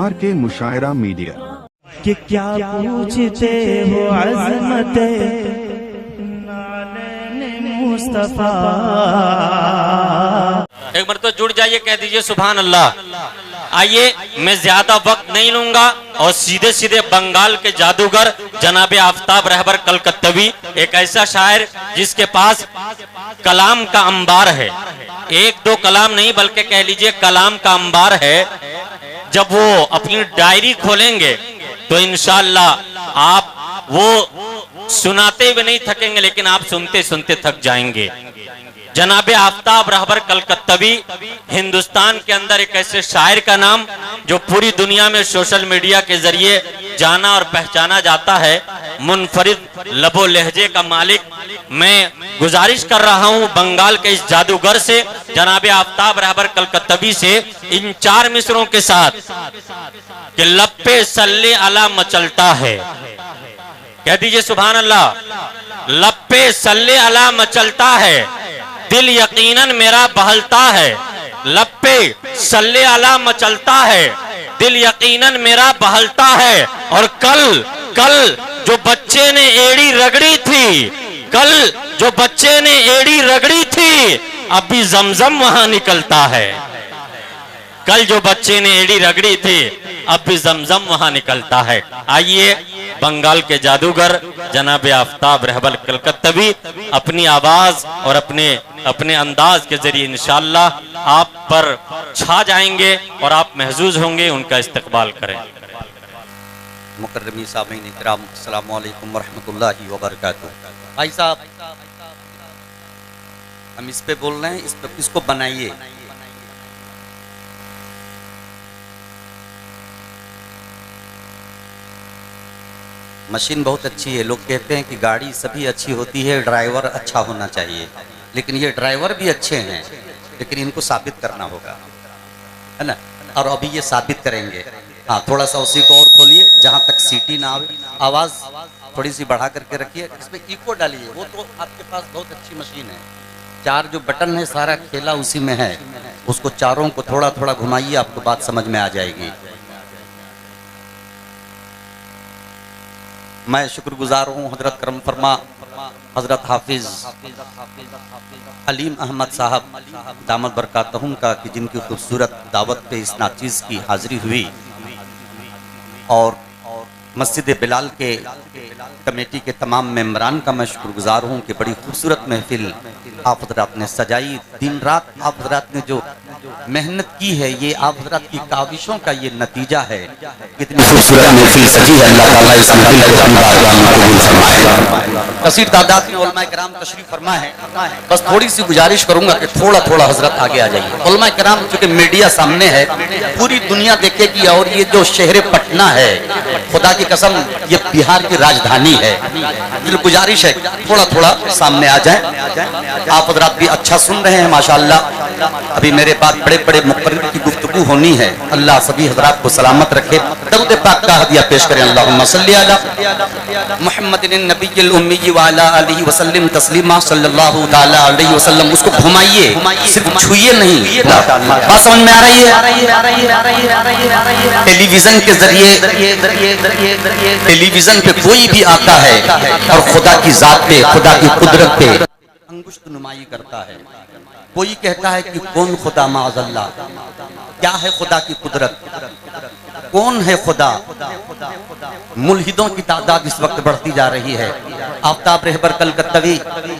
RK मुशायरा media कि क्या पूछते हो अज़मत मुस्तफा। एक बार तो जुड़ जाइए, कह दीजिए सुभान अल्लाह। आइए, मैं ज्यादा वक्त नहीं लूंगा और सीधे सीधे बंगाल के जादूगर जनाबे आफ्ताब रहबर कलकत्तवी, एक ऐसा शायर जिसके पास कलाम का अंबार है, एक दो कलाम नहीं बल्कि कह लीजिए कलाम का अंबार है। जब वो अपनी डायरी खोलेंगे तो इंशाअल्लाह आप वो सुनाते हुए नहीं थकेंगे, लेकिन आप सुनते सुनते थक जाएंगे। जनाबे आफ्ताब रहबर कलकत्तवी हिंदुस्तान के अंदर एक ऐसे शायर का नाम जो पूरी दुनिया में सोशल मीडिया के जरिए जाना और पहचाना जाता है। मुनफरिद लबो लहजे का मालिक। मैं गुजारिश कर रहा हूं बंगाल के इस जादूगर से, जनाबे आफ्ताब रहबर कलकत्तवी से, इन चार मिसरों के साथ कि लप्पे सल्ले अला मचलता है। कह दीजिए सुभान अल्लाह। लप्पे सल्ले अला मचलता है, दिल यकीनन मेरा बहलता है। लप्पे सल्ले अला मचलता है, दिल यकीनन मेरा बहलता है। और कल जो बच्चे ने एड़ी रगड़ी थी, कल जो बच्चे ने एड़ी रगड़ी थी, अभी जमजम वहां निकलता है। कल जो बच्चे ने एड़ी रगड़ी थी, अब भी जमजम वहां निकलता है। आइए, बंगाल के जादूगर जनाबे आफ्ताब रहबर कलकत्तवी अपनी आवाज और अपने अंदाज के जरिए इंशाअल्लाह आप पर छा जाएंगे और आप महजूज होंगे। उनका इस्तकबाल करें। मुकर्रमी सामीन इकराम, अस्सलामु अलैकुम वरहमतुल्लाहि वबरकातुहू। भाई साहब, हम इस पे बोल रहे हैं, इसको बनाइए। मशीन बहुत अच्छी है। लोग कहते हैं कि गाड़ी सभी अच्छी होती है, ड्राइवर अच्छा होना चाहिए, लेकिन ये ड्राइवर भी अच्छे हैं, लेकिन इनको साबित करना होगा, है ना। और अभी ये साबित करेंगे। हाँ, थोड़ा सा उसी को और खोलिए, जहाँ तक सीटी ना आवे, आवाज़ थोड़ी सी बढ़ा करके रखिए, इसमें इको डालिए। वो तो आपके पास बहुत अच्छी मशीन है, चार जो बटन है सारा खेला उसी में है, उसको चारों को थोड़ा थोड़ा घुमाइए, आपको बात समझ में आ जाएगी। मैं शुक्रगुजार हूँ हजरत करम फरमा हजरत हाफिज अलीम अहमद साहब दामद बरकातहुम का, कि जिनकी खूबसूरत दावत पे इस नाचीज़ की हाजिरी हुई। और मस्जिद बिलाल के कमेटी के तमाम मेंबरान का मैं शुक्रगुजार हूँ कि बड़ी खूबसूरत महफिल आप हजरात ने सजाई। दिन रात आप हजरात ने जो मेहनत की है, ये आप हजरात की काविशों का ये नतीजा है। कितनी खूबसूरत महफिल सजी है। अल्लाह ताला इस महफिल को अपनी बारगाह में कबूल फरमाए। कसीर तादाद में उलमाए किराम तशरीफ फरमा है। बस थोड़ी सी गुजारिश करूंगा कि थोड़ा थोड़ा हजरत आगे आ जाइए। उलमाए किराम, चूंकि मीडिया सामने है, पूरी दुनिया देखेगी, और ये जो शहर पटना है, खुदा की कसम ये बिहार की राजधानी है। गुजारिश है थोड़ा थोड़ा सामने आ जाए। आप हजरात भी अच्छा सुन रहे हैं माशाअल्लाह। अभी मेरे बाद बड़े बड़े मुक़र्रिर की गुफ्तगू होनी है। अल्लाह सभी हजरात को सलामत रखे। दरूद पाक का हदिया पेश करें। अल्लाहुम्मा सल्ली अला मुहम्मदिन नबिय्यिल उम्मी व अला आलिहि वसल्लम तस्लीमा सल्लल्लाहु तआला अलैहि वसल्लम। उसको घुमाइए, सिर्फ छुइए नहीं। बात समझ में आ रही है? टेलीविजन के जरिए टेलीविजन पे कोई भी आता है और खुदा की जात पे, खुदा की कुदरत पे अंगुष्ठ नुमाई करता है। कोई कहता है कि कौन खुदा, माअज़ल्लाह, क्या है खुदा की कुदरत, कौन है खुदा। मुल्हिदों की तादाद इस वक्त बढ़ती जा रही है। आफ्ताब रहबर कलकत्तवी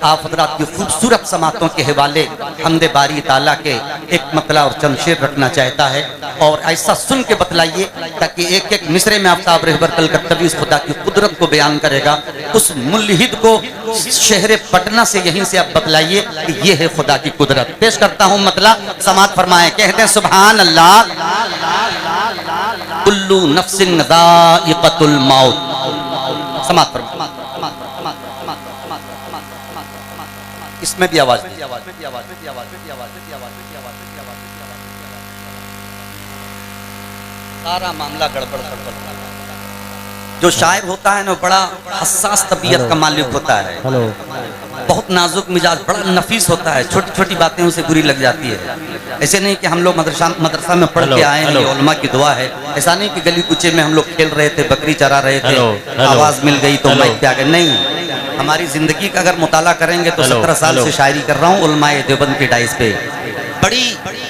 आप हजरात की खूबसूरत समातों के हवाले हमदे बारी ताला के एक मतला और चंद शेर रखना चाहता है, और ऐसा सुन के बतलाइए ताकि एक एक मिसरे में आफ्ताब रहबर कलकत्तवी उस खुदा की कुदरत को बयान करेगा। उस मुल्हिद को शहर पटना से यहीं से आप बतलाइए कि ये है खुदा की कुदरत। पेश करता हूँ मतला, समात फरमाए। कहते हैं सुभान अल्लाह। कुल्लु नफ्सिन ज़ाइक़तुल मौत। समात फरमाए। इसमें भी आवाज नहीं। सारा मामला गड़बड़ गड़बड़। जो शायर होता है ना बड़ा हसास तबीयत का मालिक होता है, बहुत नाजुक मिजाज, बड़ा नफीस होता है, छोटी छोटी बातें उसे बुरी लग जाती है। ऐसे नहीं कि हम लोग मदरसा में पढ़ के आए हैं, ये उलमा की दुआ है। ऐसा नहीं कि गली कुचे में हम लोग खेल रहे थे, बकरी चरा रहे थे, आवाज मिल गई तो माइक पे आ गए। नहीं, हमारी जिंदगी का अगर मुताला करेंगे तो 17 साल से शायरी कर रहा हूँ उलमाए देवबंद की डाइस पे। बड़ी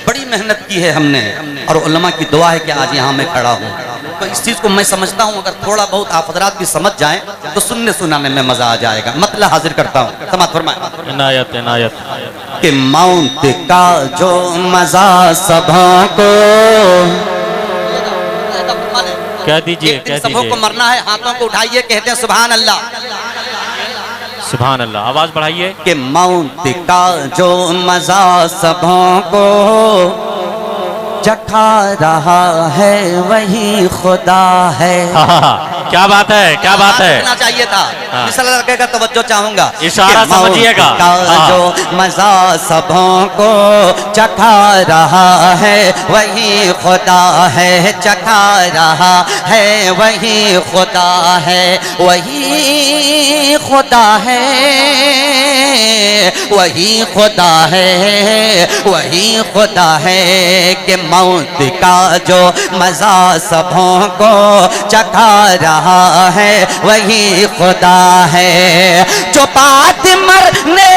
बड़ी मेहनत की है हमने, और उलमा की दुआ है कि आज यहाँ मैं खड़ा हूँ। तो इस चीज को मैं समझता हूँ, अगर थोड़ा बहुत आप हजरात भी समझ जाएं तो सुनने सुनाने में मजा आ जाएगा। मतलब हाजिर करता हूँ, समात फरमाए। इनायत इनायत कि मौत का जो मजा सबको, कह दीजिए, कह सबों को दीजिए। मरना है, हाथों को उठाइए, कहते हैं सुभान अल्लाह। सुभान अल्लाह, आवाज बढ़ाइए। कि मौत का जो मजा सबों को चखा रहा है वही खुदा है। क्या बात है, क्या बात है। करना चाहिए था, मिसल लगेगा तवज्जो चाहूंगा। इशारा समझिएगा। जो मजा सबों को चखा रहा है वही खुदा है, चखा रहा है वही खुदा है, वही खुदा है, वही खुदा है, वही खुदा है। कि मौत का जो मजा सबों को चखा रहा है वही खुदा है। जो बात मरने,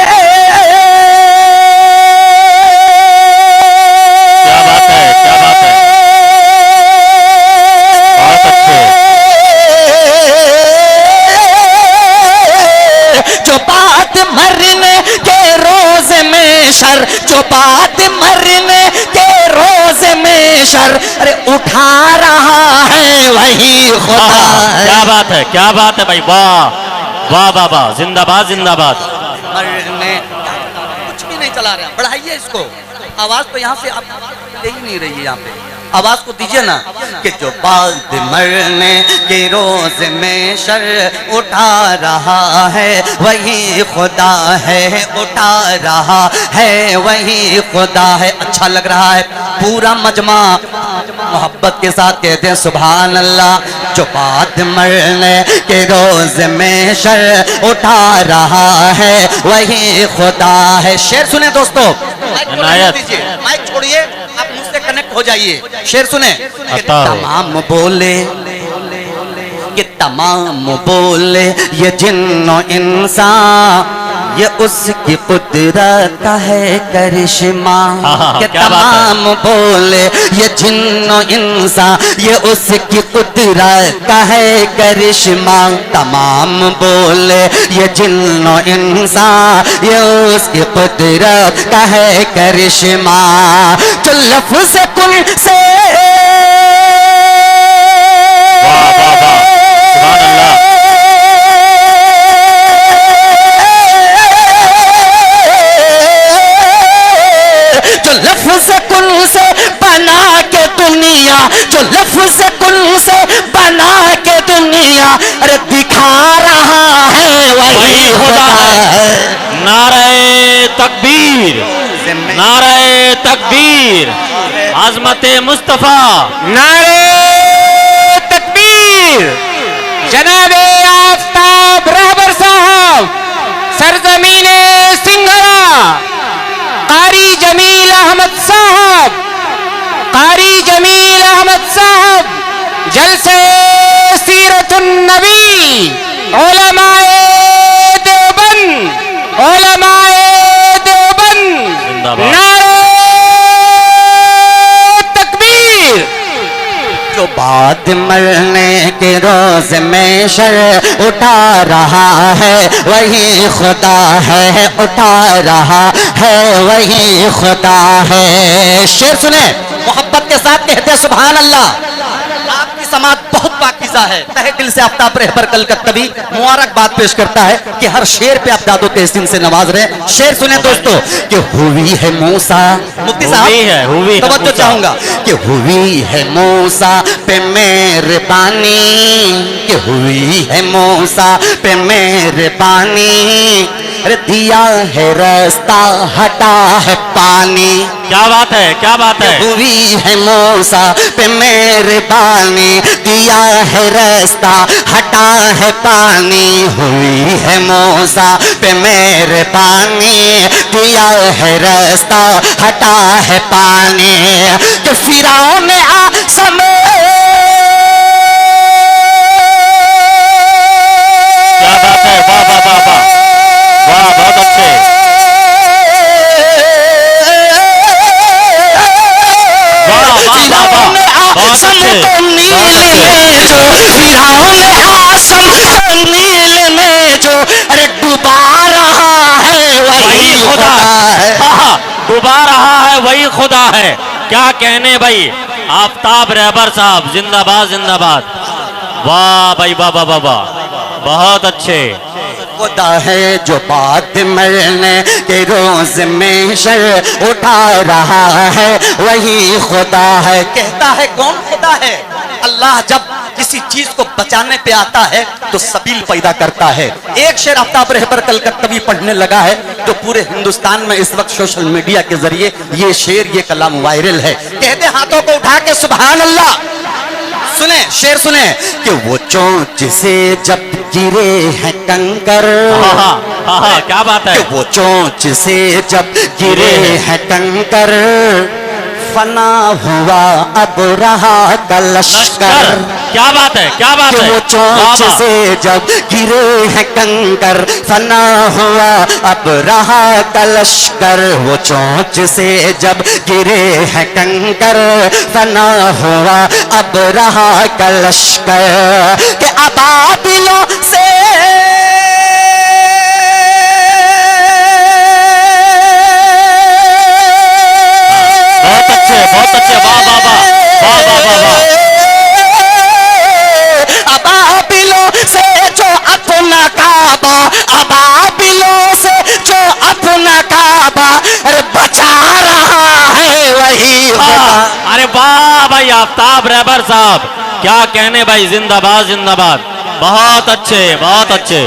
क्या बात है, क्या बात है, बहुत अच्छे। जो बात मरने के रोज में शर, जो बात मरने के रोज में शर, अरे उठा रहा है वही खुदा है। क्या बात है, क्या बात है भाई, वाह वाह वाह वाह, जिंदाबाद जिंदाबाद। मरने कुछ भी नहीं चला रहा, बढ़ाइए इसको, आवाज तो यहाँ से आप दे ही नहीं रही है, यहाँ पे आवाज को दीजिए ना। कि जो बात मरने के रोज में शर उठा रहा है वही खुदा है, उठा रहा है वही खुदा है। अच्छा लग रहा है, पूरा मजमा मोहब्बत के साथ कहते हैं सुभान अल्लाह। जो बात मरने के रोज में शर उठा रहा है वही खुदा है। शेर सुने दोस्तों, माइक छोड़िए, आप मुझसे कनेक्ट हो जाइए। शेर सुने। तमाम बोले, कि तमाम बोले ये जिन्नो इंसान, ये उसकी कुदरत का है करिश्मा। कि तमाम बोले ये जिन्नो इंसान, ये उसकी कुदरत का है करिश्मा। तमाम बोले ये जिन्नो इंसान, ये उसकी कुदरत का है करिश्मा। जो लफ्ज़ कुल से लफ्ज़ कुल से बना के दुनिया, जो लफ्ज़ कुल से बना के दुनिया, अरे दिखा रहा है वही खुदा है। नारे तकबीर, नारे तकबीर, आज़मते मुस्तफा, नारे तकबीर। जनाबे आफ्ताब रहबर साहब, सरजमीने सिंघड़ा, कारी जमील अहमद साहब, कारी जमील अहमद साहब, जलसे सीरतुन नबी, उलमाए देवबंद, उलमाए देवबंद, नारे तकबीर। जो बात मरने के रोज में शर उठा रहा है वही खुदा है, उठा रहा है वही खुदा है। शेर सुने, मोहब्बत के साथ कहते हैं सुभान अल्लाह। आपकी समाज बहुत पाकीज़ा है, तहे दिल से आफ्ताब रहबर कलकत्तवी मुबारकबाद पेश करता है कि हर शेर पे आप दादो तहसीन से नवाज रहे। शेर सुने दोस्तों, कि हुई है मूसा, मुफ्ती साहब तवज्जो चाहूंगा, कि हुई है मूसा पे मेहरबानी, कि हुई है मूसा पे मेहरबानी, अरे दिया है रास्ता हटा है पानी। क्या बात है, क्या बात है। हुई है मूसा पे मेहरबानी, दिया है रास्ता हटा है पानी। हुई है मूसा पे मेहरबानी, दिया है रास्ता हटा है पानी। कि फिरौन आसम नील में जो अरे डुबा रहा है वही खुदा है। डुबा रहा है वही खुदा है। क्या कहने भाई। आफ्ताब रहबर साहब जिंदाबाद जिंदाबाद। वाह भाई वाह वाह वाह वाह, बहुत अच्छे। खुदा है जो बात मरने के रोज में शर उठा रहा है वही खुदा है। कहता है कौन खुदा है। अल्लाह जब किसी चीज को बचाने पे आता है तो सबील पैदा करता है। एक शेर आफ्ताब रहबर कलकत्तवी पढ़ने लगा है तो पूरे हिंदुस्तान में इस वक्त सोशल मीडिया के जरिए ये शेर ये कलाम वायरल है। कहते हाथों को उठा के सुभान अल्लाह। सुने शेर सुने कि वो चोंच से जब गिरे हैं कंकर। क्या बात है। कि वो चोंच से जब गिरे हैं कंकर, फना हुआ अब रहा का लश्कर। क्या बात है, क्या बात है। वो चोंच से जब गिरे हैं कंकर, फना हुआ अब रहा का लश्कर। वो चोंच से जब गिरे हैं कंकर, फना हुआ अब रहा का लश्कर। के अबाबिलों से बहुत अच्छे वाह वाह वाह वाह वाह वाह वाह। अबाबिलों से जो अपना काबा, अबाबिलों से जो अपना काबा अरे बचा रहा है वही। अरे वाह भाई आफ्ताब रहबर साहब, क्या कहने भाई। जिंदाबाद जिंदाबाद, बहुत अच्छे बहुत अच्छे।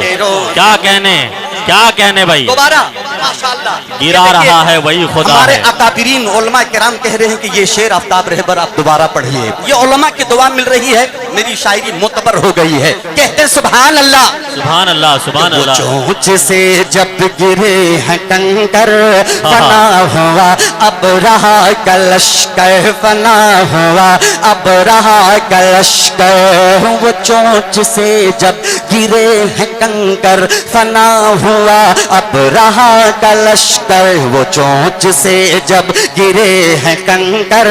क्या कहने भाई। दोबारा माशाअल्लाह। गिरा रहा है वही खुदा हमारे है। अकाबिरीन उलमा किराम कह रहे हैं कि ये शेर आफ्ताब रहबर आप दोबारा पढ़िए। ये उलमा की दुआ मिल रही है, मेरी शायरी मोतबर हो गई है। कहते सुभान अल्लाह सुभान अल्लाह सुभान अल्लाह। चोंच से जब गिरे हैं कंकर, फना हुआ अब रहा कलश्कर। फना हुआ अब रहा कलश्कर। वो चोंच से जब गिरे हैं कंकर, फना हुआ अब रहा कलश्कर। वो चोंच से जब गिरे हैं कंकर,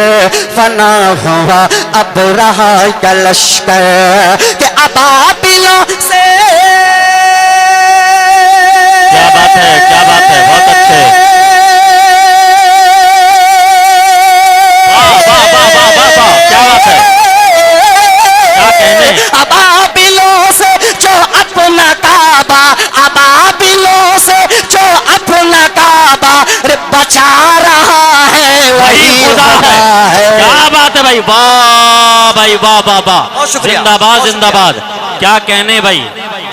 फना हुआ अब रहा कलश्कर। के अबाबिलों से क्या बात है, क्या बात है, बहुत अच्छे। वाह वाह वाह वाह वाह वाह, क्या बात है। क्या कहने। अबाबिलों से जो अपना काबा, अबाबिलों से जो अपना काबा रे बचा रहा है वही खुदा है। क्या बात है भाई। वाह भाई वाह वाह वाह, बहुत शुक्रिया, जिंदाबाद बहुत जिंदाबाद। क्या कहने भाई,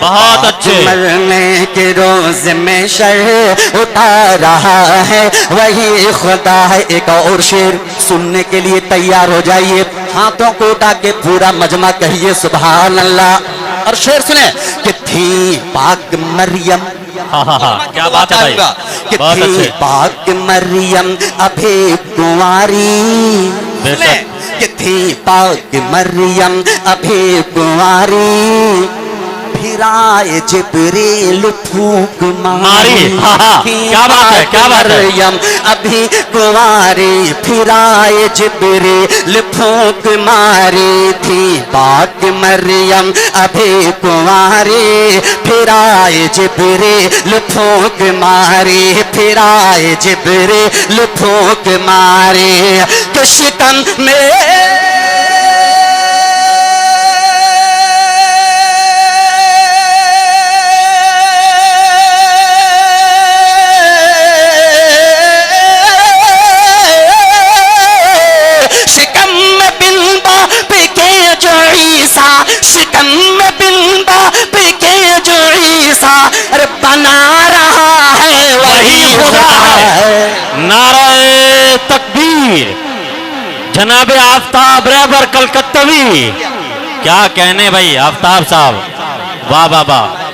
बहुत अच्छे। मरने के रोज में शर उठा रहा है वही खुदा है। एक और शेर सुनने के लिए तैयार हो जाइए। हाथों को उठा के पूरा मजमा कहिए सुभान अल्लाह। और शेर सुने कि थी पाक मरियम। क्या बात है भाई, कि बहुत थी अच्छे। पाक मरियम अभी कुंवारी। बेशक। कि थी पाक मरियम अभी कुंवारी, फिराए जिब्रील फूक मारी। क्या बात है, क्या बात है। मरियम अभी कुंवारी, फिराए जिब्रील फूक मारी। थी पाक मरियम अभी कुंवारी, फिराए जिब्रील फूक मारी। फिराए जिब्रील फूक मारी। कि शिकन में शिकन में बिंदा पिके जो ईसा अरे बना रहा नारे तकबीर, जनाबे आफ्ताब रहबर कलकत्तवी। क्या कहने भाई आफ्ताब साहब, वाह वाह वाह।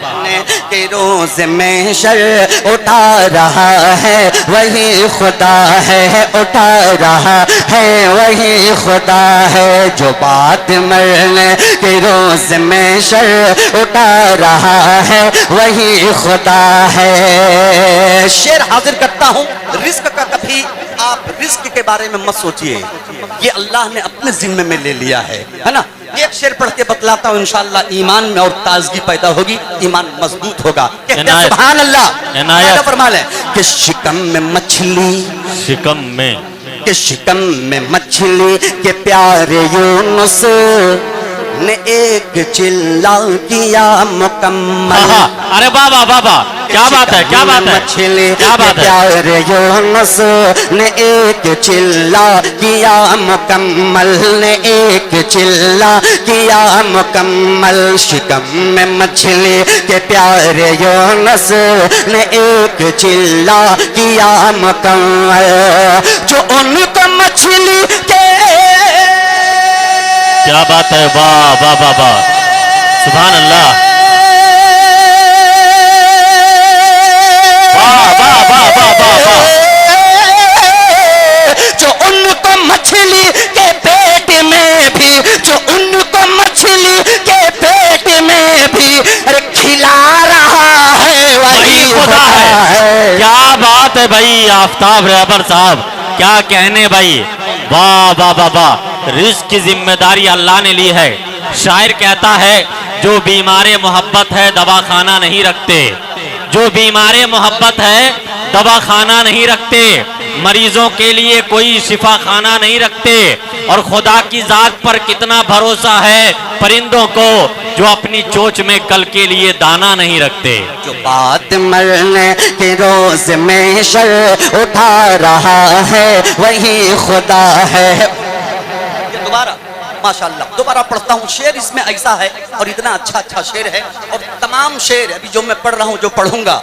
के रोज में शर उठा रहा है वही खुदा है, उठा रहा है वही खुदा है, जो बात मरने के रोज में शर उठा रहा है वही खुदा है। शेर हाजिर करता हूँ। रिस्क का कभी आप रिस्क के बारे में मत सोचिए, ये अल्लाह ने अपने जिम्मे में ले लिया है ना। एक शेर पढ़ के बतलाता हूँ, इंशाअल्लाह ईमान में और ताजगी पैदा होगी, ईमान मजबूत होगा। कहते हैं सुभान अल्लाह। फरमा लें कि शिकम में मछली, शिकम में, कि शिकम में मछली के प्यारे यूनुस ने एक चिल्ला किया मुकम्मल। अरे बाबा बाबा, क्या बात है, क्या बात है, मछली क्या बात है। प्यारे यूनुस ने एक चिल्ला किया मुकम्मल, ने एक चिल्ला किया मुकम्मल। शिकम में मछली के प्यारे यूनुस ने एक चिल्ला किया मुकम्मल, जो उनको मछली के। क्या बात है, वाह वाह वाह वाह, सुभान अल्लाह, वाह वाह वाह वाह वाह वाह। जो उनको मछली के पेट में भी, जो उनको मछली के पेट में भी खिला रहा है वही खुदा है। क्या बात है भाई आफ्ताब रहबर साहब, क्या कहने भाई, वाह वाह वाह वाह। रिस्क की जिम्मेदारी अल्लाह ने ली है। शायर कहता है, जो बीमारे मोहब्बत है दवा खाना नहीं रखते, जो बीमारे मोहब्बत है दवा खाना नहीं रखते, मरीजों के लिए कोई शिफा खाना नहीं रखते। और खुदा की जात पर कितना भरोसा है परिंदों को, जो अपनी चोंच में कल के लिए दाना नहीं रखते। जो बात मरने के रोज में शर उठा रहा है वही खुदा है। दोबारा माशाल्लाह दोबारा पढ़ता हूँ। शेर इसमें ऐसा है और इतना अच्छा अच्छा शेर है, और तमाम शेर अभी जो मैं पढ़ रहा हूँ, जो पढ़ूंगा,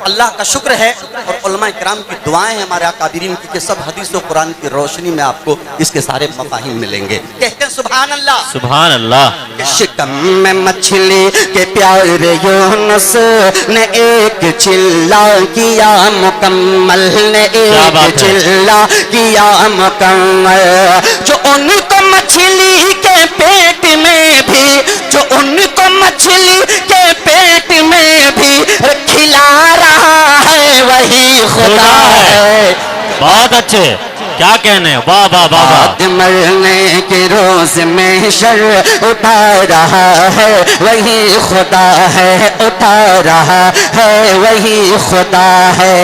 अल्लाह का शुक्र है और उलमाए किराम की दुआएं हैं हमारे अकादिरीन की, कि सब हदीस और कुरान की रोशनी में आपको इसके सारे मफाहिम मिलेंगे। कहते हैं सुभान अल्लाह, सुभान अल्लाह। शिकम में मछली के प्यारे यूनुस ने एक चिल्ला किया मुकम्मल, ने एक चिल्ला किया मुकम्मल। जो उनको मछली के पेट में भी, जो उनको मछली के पेट में भी खिला रहा है वही खुदा है। बहुत अच्छे, क्या कहने, वाह वाह वाह वाह। मरने के रोज में शर उठा रहा है वही खुदा है, उठा रहा है वही खुदा है।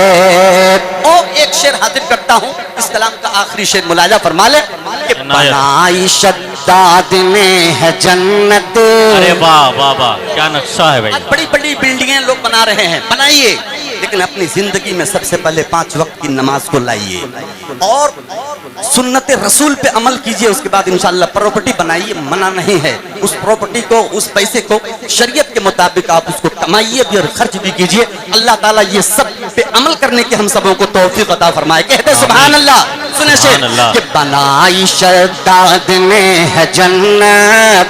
और एक शेर हाजिर करता हूँ, इस कलाम का आखिरी शेर मुलाजा फरमा ले कि बनाई शद्दाद में है जन्नत। अरे वाह वाह वाह, क्या नक्शा है भाई। बड़ी बड़ी बिल्डिंगें लोग बना रहे हैं, बनाइए, लेकिन अपनी जिंदगी में सबसे पहले 5 वक्त की नमाज को लाइए और सुन्नत रसूल पे अमल कीजिए। उसके बाद इंशाअल्लाह प्रॉपर्टी बनाइए, मना नहीं है। उस प्रॉपर्टी को, उस पैसे को शरीयत के मुताबिक आप उसको कमाइए भी और खर्च भी कीजिए। अल्लाह ताला ये सब पे अमल करने की हम सबों को तौफीक अता फरमाए। कहते सुभान अल्लाह। सुने से कि बनाई शद्दाद में है जन्नत,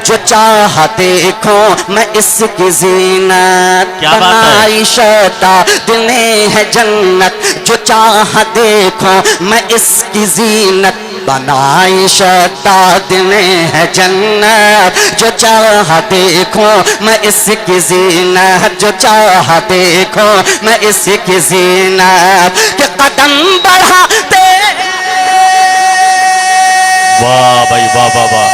जो चाह देखो मैं इसकी जीनत। बनाई शद्दाद में है जन्नत, जो चाह देखो मैं इसकी जीनत। बनाई शद्दाद में है जन्नत, जो चाह देखो मैं इसकी जीनत, जो चाह देखो मैं इसकी जीनत। के कदम बढ़ाते, वाह भाई वाह वाह वाह,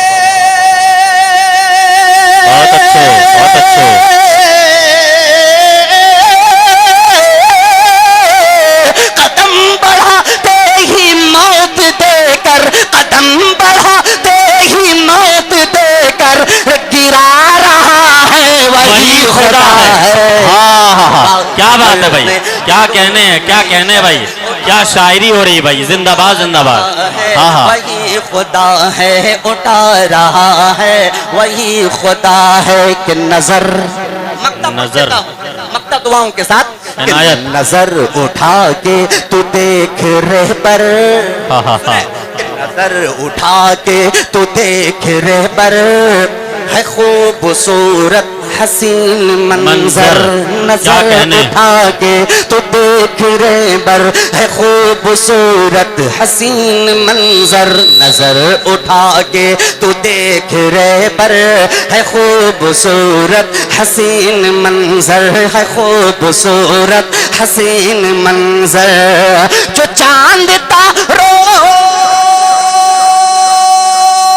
बहुत अच्छे बहुत अच्छे। कदम बढ़ाते ही मौत देकर, कदम बढ़ाते ही मौत देकर गिरा रहा है वही खुदा है। हाँ, क्या बात है भाई, क्या कहने हैं, क्या कहने हैं भाई, क्या शायरी हो रही भाई, जिंदाबाद जिंदाबाद। हाँ वही खुदा है, उठा रहा है वही खुदा है। कि नजर नजर मक्ता दुआओं के साथ इनायत। नजर उठा के तू देख रे पर, हाँ हाँ हाँ, नजर उठा के तू देख रे पर, है खूबसूरत हसीन मंजर। क्या नजर कहने। उठा के तू देख रे बर, है खूबसूरत हसीन मंजर। नजर उठा के तू देख रे पर, है खूबसूरत हसीन मंजर, है खूबसूरत हसीन मंजर। जो चांद तारों,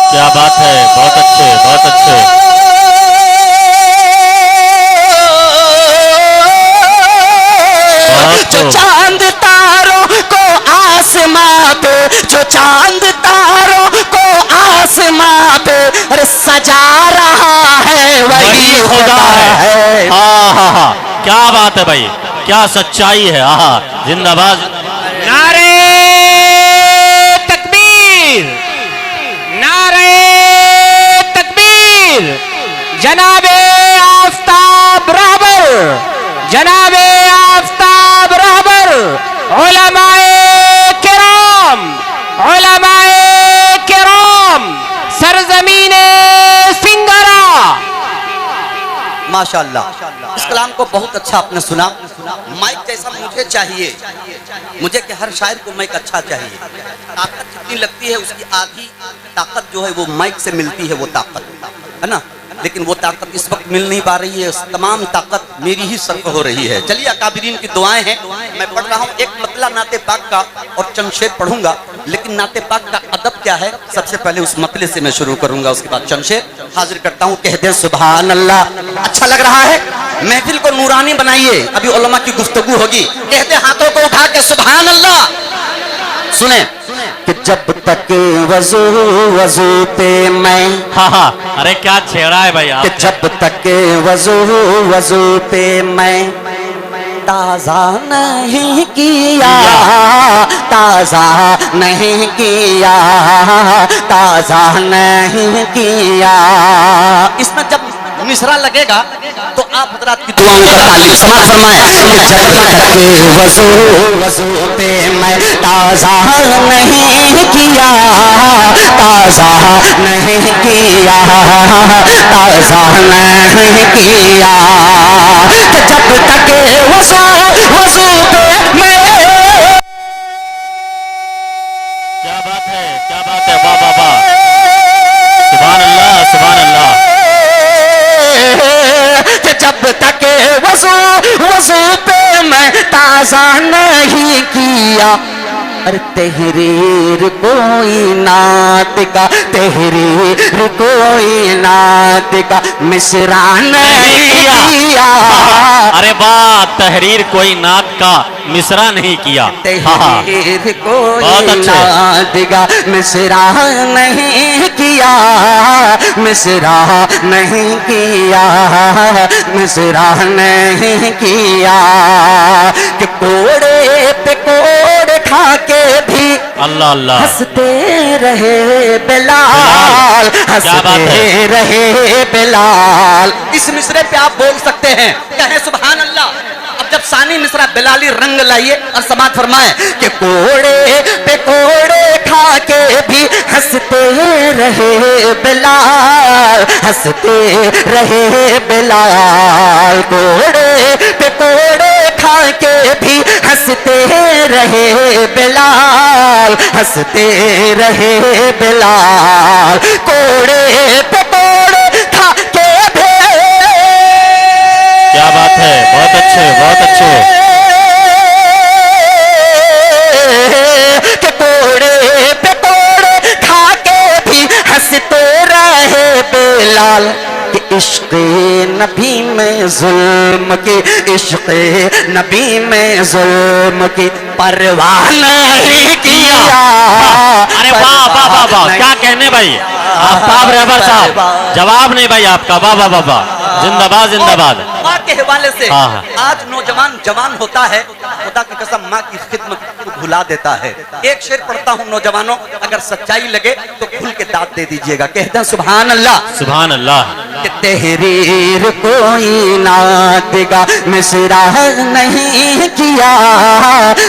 क्या बात है, बहुत अच्छे बहुत अच्छे। जो चांद तारों को आसमां पे, जो चांद तारों को आसमां पे अरे सजा रहा है वही खुदा है। हाँ हाँ हाँ, क्या बात है भाई, क्या सच्चाई है। हाँ, जिंदाबाद। नारे तकबीर, नारे तकबीर। जनाबे आफ्ताब रहबर, जनाबे आफ्ताब रहबर, उलमाए किराम, उलमाए किराम, सरजमीने सिंगरा। माशाअल्लाह, इस कलाम को बहुत अच्छा आपने सुना। माइक जैसा मुझे चाहिए, मुझे कि हर शायर को माइक अच्छा चाहिए। ताकत जितनी लगती है उसकी आधी ताकत जो है वो माइक से मिलती है, वो ताकत है ना। लेकिन वो ताकत इस वक्त मिल नहीं पा रही है, तमाम ताकत मेरी ही सरफ हो रही है। चलिए अकाबिरीन की दुआएं हैं, मैं पढ़ रहा हूँ एक मतला नाते पाक का और चंद शेर पढ़ूंगा। लेकिन नाते पाक का अदब क्या है, सबसे पहले उस मतले से मैं शुरू करूंगा, उसके बाद चंद शेर हाजिर करता हूँ। कह दे सुभान अल्लाह। अच्छा लग रहा है, महफिल को नूरानी बनाइए, अभी उलमा की गुफ्तगू होगी। कहते हाथों को उठा के सुभान अल्लाह। सुने कि जब तक वजू वजू पे मैं, हाँ हाँ, अरे क्या छेड़ा है भाई कि आप। जब तक वजू वजू पे मैं ताजा नहीं किया, ताजा नहीं किया, ताजा नहीं किया। इसमें जब मिसरा लगेगा तो आप हजरात की दुआओं का तालीम समाप्त फरमाएं। वजू वजू पे मैं ताजा नहीं किया, ताजा नहीं किया, ताजा नहीं किया। कि जब तक वजू वजू पे मैं, क्या बात है, क्या बात है, वाह वाह वाह, सुभान अल्लाह सुभान अल्लाह। कि जब तक वजू वजू पे मैं ताजा नहीं किया, अरे तहरीर कोई नात का, तहरीर कोई नात का मिसरा नहीं किया। अरे वाह, तहरीर कोई नात का मिसरा नहीं किया। हाँ हाँ, तहरीर बहुत कोई अच्छे। नात का मिसरा नहीं किया, मिसरा नहीं किया, मिसरा नहीं किया। कि कोड़े पे कोड़े खा के भी अल्लाह अल्लाह, हंसते रहे बिलाल, हंसते रहे बिलाल। इस मिसरे पे आप बोल सकते हैं, कहें सुभान अल्लाह। अब जब सानी मिसरा बिलाली रंग लाइए और समात फरमाए कि कोड़े पे कोड़े खा के भी हंसते रहे बिलाल, हंसते रहे बिलाल। कोड़े पे कोड़े खा के भी हंसते रहे बिलाल, हंसते रहे बिलाल। कोड़े पे कोड़े खा के भी, क्या बात है, बहुत अच्छे बहुत अच्छे। के कोड़े पे कोड़े खा के भी हंसते रहे बिलाल। कि इश्क़ नबी में जुल्म की, इश्क़ नबी में जुल्म की परवाह नहीं किया। अरे वाह वाह वाह वाह, क्या कहने भाई आफ्ताब रहबर साहब, जवाब नहीं भाई आपका। वाह वाह वाह वाह, जिंदाबाद जिंदाबाद। के हवाले से हाँ, हाँ। आज नौजवान जवान होता है, खुदा की कसम माँ की खिदमत को भुला देता है। एक शेर पढ़ता हूँ नौजवानों, अगर सच्चाई लगे तो खुल के दाद दे दीजिएगा। कहते हैं सुभान अल्लाह। सुभान अल्लाह। कि तहरीर कोई ना देगा मिसरा नहीं किया,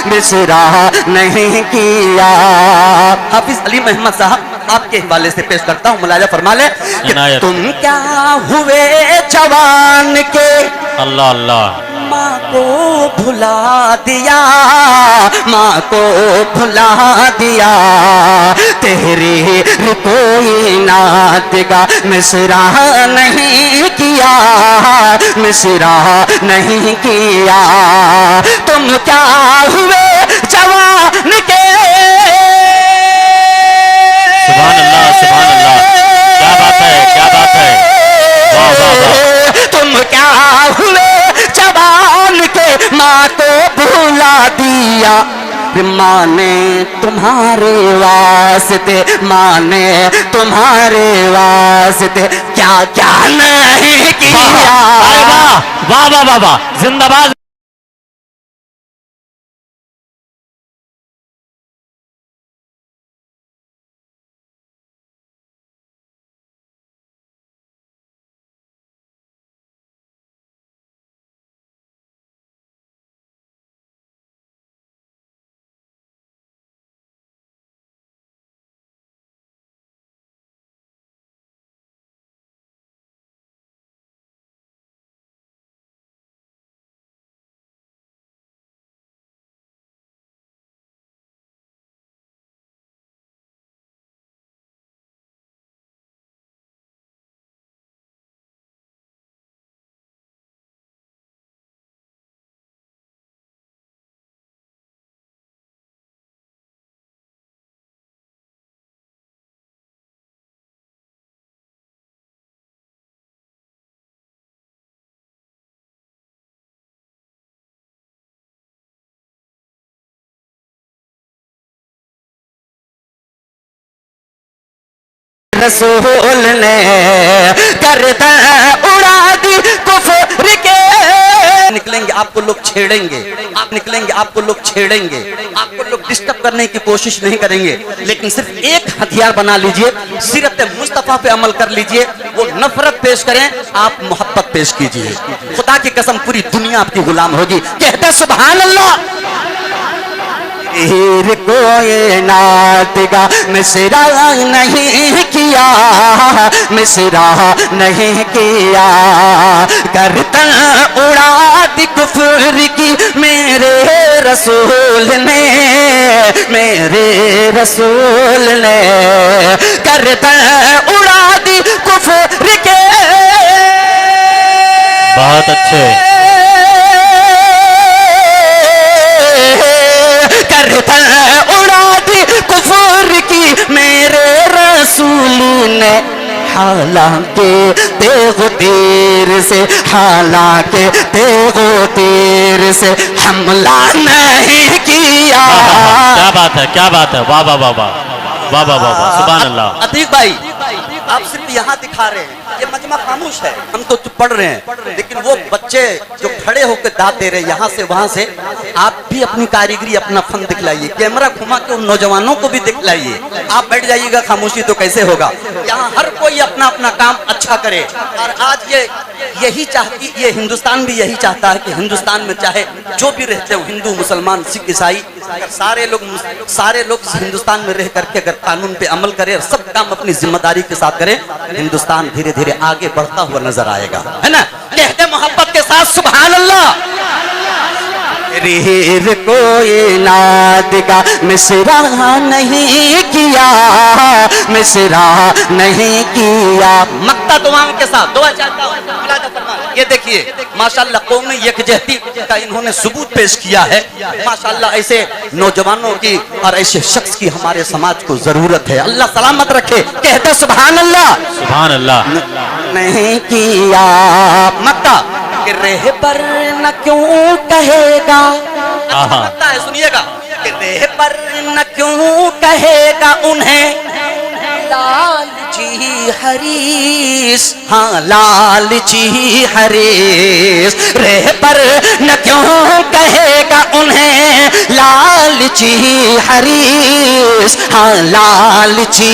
मिसरा नहीं किया। हाफिज अली मोहम्मद साहब आपके हवाले से पेश करता हूँ, मुलाजा फरमा ले कि इनायत। तुम क्या हुए जवान के, अल्लाह अल्लाह। माँ को भुला दिया, माँ को भुला दिया। तेरी कोई ना देगा मिसरा नहीं किया, मिसरा नहीं किया। तुम क्या हुए जवान के। सुभान अल्लाह, सुभान अल्लाह। क्या बात है, क्या बात है। वाह वाह वाह। तुम क्या हुए जवान के, माँ को भुला दिया। माँ ने तुम्हारे वास्ते, माँ ने तुम्हारे वास्ते क्या क्या नहीं किया। अरे वाह वाह वाह वाह वाह। जिंदाबाद। रसूल ने गर्दन उड़ा दी कुफ्र के। निकलेंगे आपको लोग छेड़ेंगे, आप निकलेंगे आपको लोग छेड़ेंगे, आपको लोग डिस्टर्ब करने की कोशिश नहीं करेंगे, लेकिन सिर्फ एक हथियार बना लीजिए, सीरत मुस्तफा पे अमल कर लीजिए। वो नफरत पेश करें, आप मोहब्बत पेश कीजिए। खुदा की कसम पूरी दुनिया आपकी गुलाम होगी। कहते सुभान अल्लाह। हीर कोई ना देगा मिसरा नहीं किया, मिसरा नहीं किया। गर्दन उड़ा दी कुफ्र की मेरे रसूल ने, मेरे रसूल ने। गर्दन उड़ा दी कुफ्र के। बहुत अच्छे। उड़ा दी कुफर की मेरे रसूल ने। हालांकि तेगो तीर से, हालांकि तेगो तीर से हमला नहीं किया। क्या बात है, क्या बात है। वाह वाह वाह वाह वाह वाह वाह वाह। सुभान अल्लाह। अतीक भाई आप सिर्फ यहाँ दिखा रहे हैं, ये मजमा खामोश है, हम तो पढ़ रहे हैं, लेकिन वो बच्चे जो खड़े होकर दाद दे रहे हैं यहाँ से वहां से, आप भी अपनी कारीगरी अपना फन दिखलाइए। कैमरा घुमा के उन नौजवानों को भी दिखलाइए। आप बैठ जाइएगा खामोशी तो कैसे होगा। यहाँ हर कोई अपना अपना काम अच्छा करे। और आज ये यही चाहती, ये हिंदुस्तान भी यही चाहता है कि हिंदुस्तान में चाहे जो भी रहते हो, हिंदू मुसलमान सिख ईसाई, सारे लोग हिंदुस्तान में रह करके अगर कानून पे अमल करें और सब काम अपनी जिम्मेदारी के साथ करें, हिंदुस्तान धीरे धीरे आगे बढ़ता हुआ नजर आएगा, है ना। कहते मोहब्बत के साथ सुभान अल्लाह। रीर कोई ना देगा मिसरा नहीं किया, मिसरा नहीं किया। मक्ता दुआओं के साथ दुआ चाहता हूं। ये देखिए माशाल्लाह कौम यकजहती का इन्होंने सबूत पेश किया है। माशाल्लाह ऐसे नौजवानों की और ऐसे शख्स की हमारे समाज को जरूरत है। अल्लाह सलामत रखे। कहते सुभान अल्लाह। सुभान अल्लाह। नहीं किया मक्ता कि रेह पर न क्यों कहेगा। मक्ता है सुनिएगा कि रेह पर न क्यों कहेगा उन्हें लाल लालची हरीस, हाँ लालची हरीस, रेह पर न क्यों कहेगा उन्हें लालची हरीस, हाँ लालची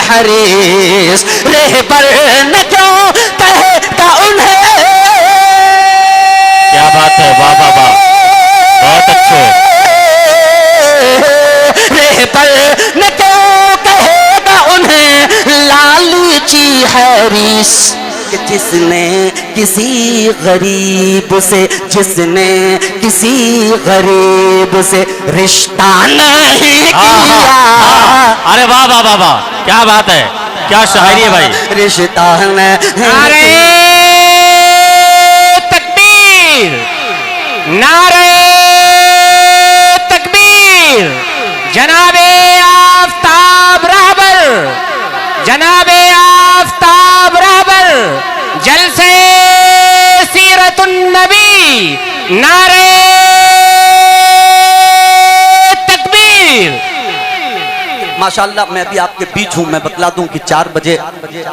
हरीस, रेह पर न क्यों कहेगा उन्हें। क्या बात है, वाह वाह वाह, बहुत अच्छे। रेह पर न क्यों कहेगा उन्हें लालची हरीस, कि जिसने किसी गरीब से, जिसने किसी गरीब से रिश्ता नहीं किया। अरे वाह वाह वाह वाह, क्या बात है, क्या शायरी है भाई। रिश्ता नहीं। नारे तकबीर, नारे तकबीर, जनाबे आफताब रहबर, जनाबे आफताब रहबर, जलसे सीरतुन नबी, नारे तकबीर। माशाल्लाह मैं भी आपके बीच हूँ। मैं बतला दूं कि 4 बजे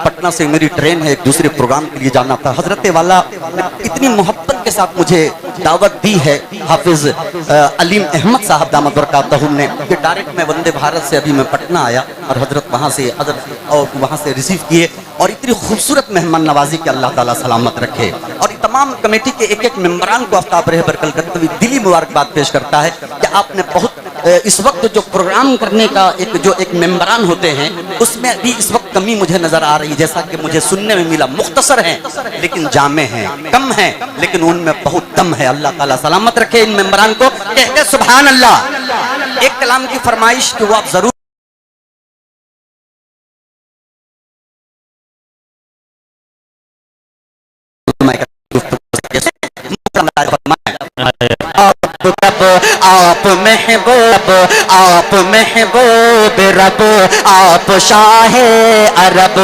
पटना से मेरी ट्रेन है, एक दूसरे प्रोग्राम के लिए जाना था। हजरत वाला ने इतनी मोहब्बत के साथ मुझे दावत दी है, हाफिज अलीम अहमद साहब दामद बरकातहुम ने, कि डायरेक्ट मैं वंदे भारत से अभी मैं पटना आया और हजरत वहाँ से हजरत और वहाँ से रिसीव किए, और इतनी खूबसूरत मेहमान नवाजी के अल्लाह ताला सलामत रखे। और तमाम कमेटी के एक एक मेम्बरान को आफ्ताब रहबर कलकत्तवी दिली मुबारकबाद पेश करता है कि आपने बहुत इस वक्त जो प्रोग्राम करने का एक मेम्बरान होते हैं उसमें भी इस वक्त कमी मुझे नजर आ रही, जैसा कि मुझे सुनने में मिला। मुख्तसर हैं लेकिन जामे हैं, कम हैं लेकिन उनमें बहुत दम है। अल्लाह ताला सलामत रखे इन मेम्बरान को। कहते सुभान अल्लाह। एक कलाम की फरमाइश कि वो आप जरूर आप महबूब, आप महबूब रब, आप शाहे अरब,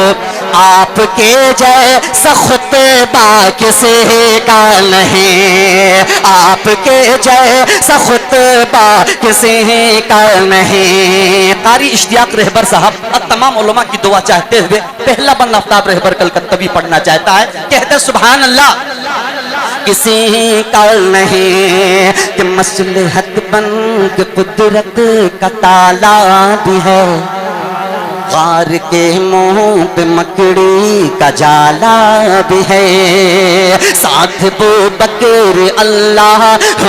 आपके जैसा खुतबा किसी का नहीं, आपके जैसा खुतबा किसी का नहीं। कारी इश्तियाक रहबर साहब और तमाम उलमा की दुआ चाहते हुए पहला बंद आफ्ताब रहबर कलकत्तवी पढ़ना चाहता है। कहते सुभान अल्लाह। किसी का नहीं कि मसलहत बन के कुदरत का ताला भी है, गार के मुंह पे मकड़ी का जाला भी है, साथ बू बकर अल्लाह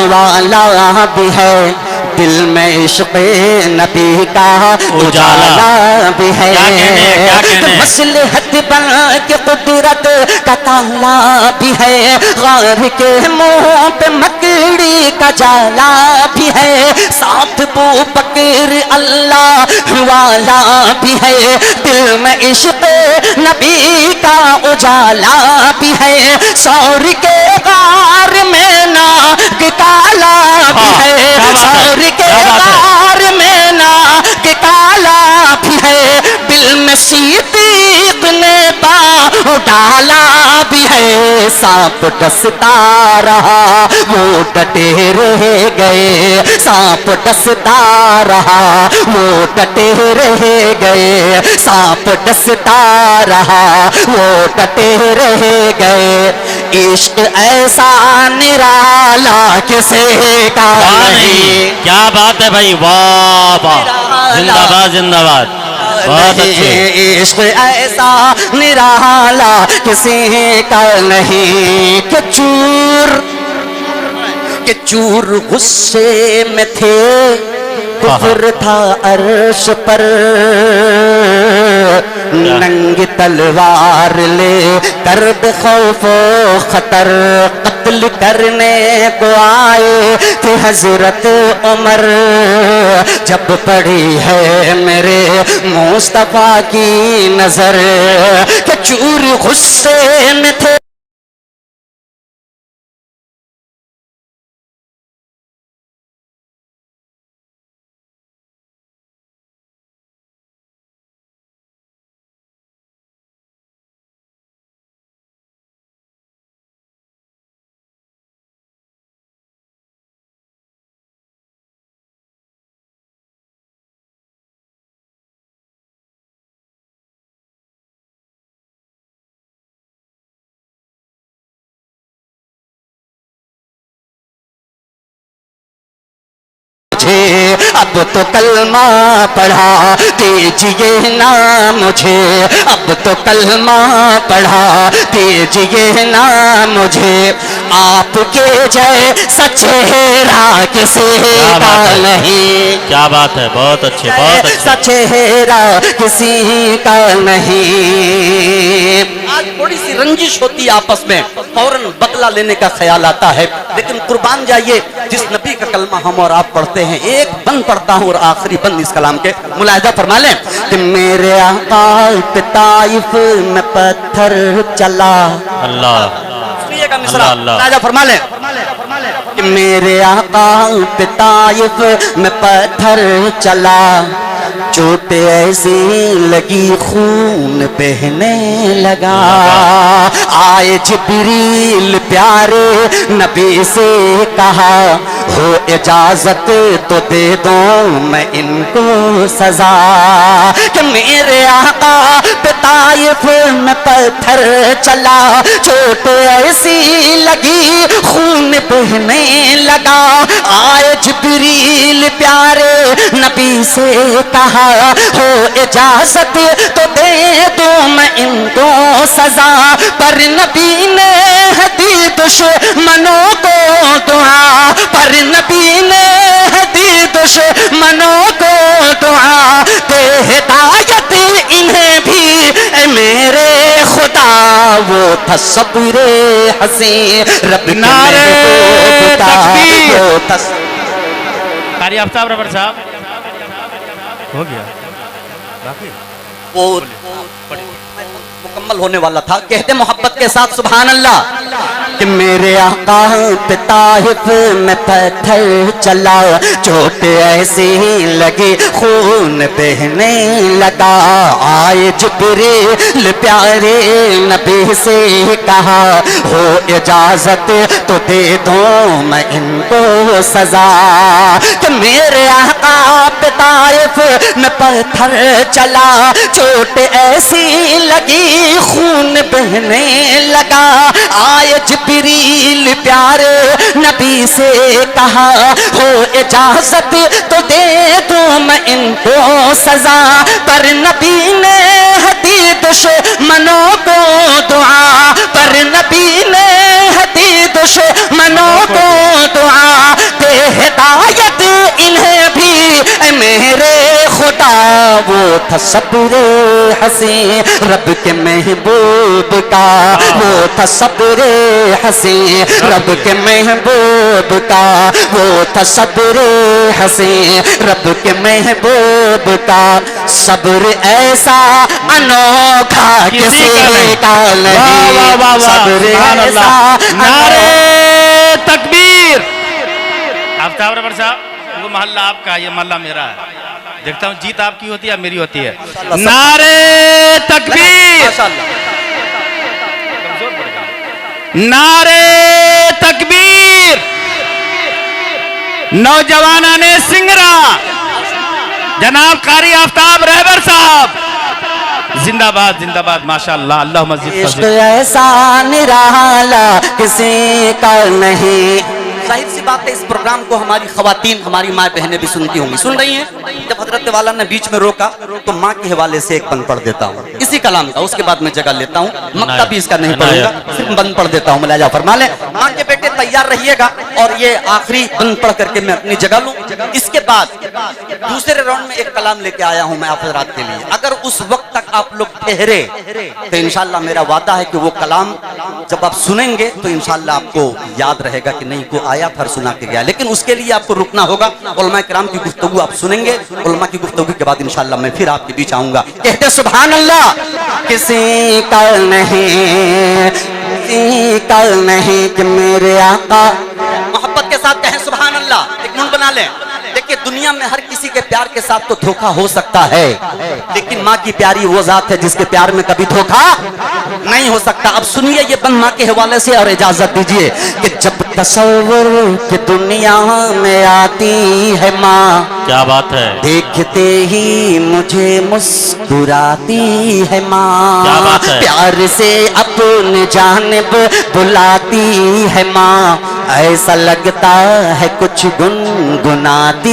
वाला भी है, दिल में इश्क़ नबी का उजाला भी है। मसलहत बन के कुदरत का ताला भी है, गार के मुंह पे मकड़ी का जाला भी है, साथ बू बकर अल्लाह वाला भी है, दिल में इश्क़ नबी का उजाला भी है, सौर के गार में नाग काला भी है, सौर के गार में नाग काला भी है, दिल में सीतीक ने पाँव डाला भी है, सांप डसता रहा वो डटे रह गए, सांप डसता रहा वो डटे रह गए, सांप डसता रहा वो डटे रह गए। इश्क ऐसा निराला किसे का नहीं। क्या बात है भाई, वाह वाह, जिंदाबाद जिंदाबाद, बहुत अच्छे। इश्क ऐसा निराला किसी का नहीं कि चूर गुस्से में थे, कुफर था अर्श पर, नंगी तलवार ले कर खौफो खतर, कत्ल करने को आए थे हजरत उमर, जब पड़ी है मेरे मुस्तफा की नजर, कि चूर गुस्से में थे। अब तो कलमा पढ़ा दीजिए ना मुझे, अब तो कलमा पढ़ा दीजिए ना मुझे। आपके जैसा चेहरा किसी का नहीं, क्या बात है, बहुत अच्छे, बहुत अच्छे। चेहरा किसी का नहीं। आज थोड़ी सी रंजिश होती है आपस में, फौरन बदला लेने का ख्याल आता है, लेकिन कुर्बान जाइए जिस नबी का कलमा हम और आप पढ़ते हैं। एक बंद पढ़ता हूँ और आखिरी बंद इस कलाम के मुलाहिदा फरमा लें कि मेरे आका पे ताइफ में पत्थर चला। अल्लाह, सुनिएगा मिसरा, मुलाहिदा फरमा लें कि मेरे आका पे ताइफ में पत्थर चला, चोट ऐसी लगी खून बहने लगा। आए जिब्रील प्यारे नबी से कहा, हो इजाजत तो दे दो मैं इनको सजा। कि मेरे आका पे ताइफ में पत्थर चला, चोट ऐसी लगी खून बहने लगा। आए जिब्रील प्यारे नबी से कहा, हो इजाजत तो दे दो मैं इनको सजा। पर नबी ने दी दुश्मनों को दुआ, पर नबी ने दी दुश्मनों को दुआ। दे हिदायत इन्हें भी ए मेरे खुदा, वो था सब्रे हसी रब के महबूब का, वो था। कारी आफ्ताब रहबर साहब हो गया बाकी वो मुकम्मल होने वाला था। कहते मोहब्बत के साथ सुभान अल्लाह कि मेरे आका पे ताइफ में पत्थर चला, चोट ऐसी लगी खून बहने लगा। आए जिब्रील प्यारे नबी से कहा, हो इजाजत तो दे दो मैं इनको सजा। कि मेरे आका पे ताइफ में पत्थर चला, चोट ऐसी लगी खून बहने लगा। आए जिब्रील प्यारे नबी से कहा, हो इजाजत तो दे दो मैं इनको सजा। पर नबी ने दी दुश्मनों को दुआ, पर नबी ने दी दुश्मनों को दुआ। दे हिदायत इन्हें भी मेरे खुदा, वो था सब्रे हसी रब के महबूब का, वो था सब्रे हसी रब के महबूब का, वो था सब्रे हसी रब के महबूब का। सब्र ऐसा अनोखा किसी का नहीं, सब्र ऐसा। नारे तकबीर। आफ्ताब रहबर साहब, वो मोहल्ला आपका, ये मोहल्ला मेरा है। देखता हूँ जीत आपकी होती है मेरी होती है। नारे तकबीर, नारे तकबीर। नौजवाना ने सिंगरा जनाब कारी आफ्ताब रहबर साहब, जिंदाबाद जिंदाबाद, माशाअल्लाह। अल्लाह मस्जिद इश्क ऐसा निराला किसी का नहीं। जाहिर सी बात है इस प्रोग्राम को हमारी खवातीन, हमारी माँ बहनें भी सुनती होंगी, सुन रही हैं। जब हजरत वाला ने बीच में रोका तो माँ के हवाले से एक बंद पढ़ देता हूँ इसी कलाम का, उसके बाद मैं जगह लेता हूँ। मक्का भी इसका नहीं पढ़ूंगा, सिर्फ बंद पढ़ देता हूँ। मुलाजा फरमा ले, माँ के बेटे तैयार रहिएगा और ये आखिरी बंद पढ़ करके मैं अपनी जगह लूँ। इसके बाद दूसरे राउंड में एक कलाम लेके आया हूँ मैं आप हजरात के लिए। अगर उस वक्त तक आप लोग ठहरे तो इंशाल्लाह मेरा वादा है कि वो कलाम जब आप सुनेंगे तो इंशाल्लाह आपको याद रहेगा कि नहीं को आया फिर सुना के गया। लेकिन उसके लिए आपको रुकना होगा। उलमा किराम की गुफ्तगू आप सुनेंगे, उलमा की गुफ्तगू के बाद इंशाल्लाह मैं फिर आपके बीच आऊंगा। कहते सुभान अल्लाह। किसी का नहीं, किसी का नहीं कि मेरे आका। मोहब्बत के साथ कहें सुभान अल्लाह। एक नून बना लें। देखिए दुनिया में हर किसी के प्यार के साथ तो धोखा हो सकता है, लेकिन माँ की प्यारी वो जात है जिसके प्यार में कभी धोखा नहीं हो सकता। अब सुनिए ये बंद माँ के हवाले से और इजाजत दीजिए कि जब तसव्वुर की दुनिया में आती है माँ, क्या बात है, देखते ही मुझे मुस्कुराती है माँ। क्या बात है। प्यार से अपने जानिब बुलाती है माँ, ऐसा लगता है कुछ गुनगुनाती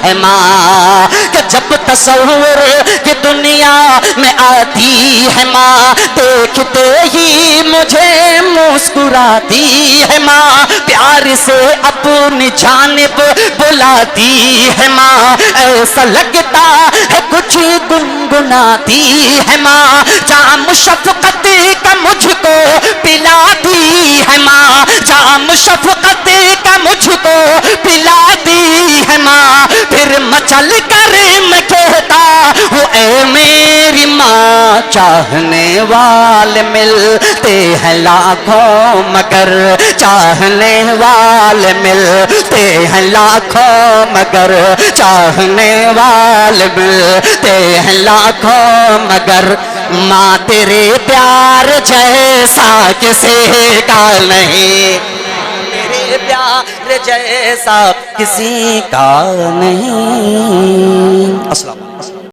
है माँ कि जब तस्वुर की दुनिया में आती है माँ, देखते ही मुझे मुस्कुराती है माँ, प्यार से अपनी जानिब बुलाती है माँ। ऐसा लगता है कुछ गुनगुनाती है माँ, जाम शफकत का मुझको पिलाती है माँ, जाम शफकत का मुझको पिलाती है माँ। फिर मचल कर मैं कहता हूँ ऐ मेरी माँ, चाहने वाले मिलते हैं लाखों मगर चाहने वाले मिलते हैं लाखों मगर चाहने वाले मिलते हैं लाखों मगर माँ तेरे प्यार जैसा किसी का नहीं, तेरे प्यार जैसा किसी का नहीं। अस्सलाम।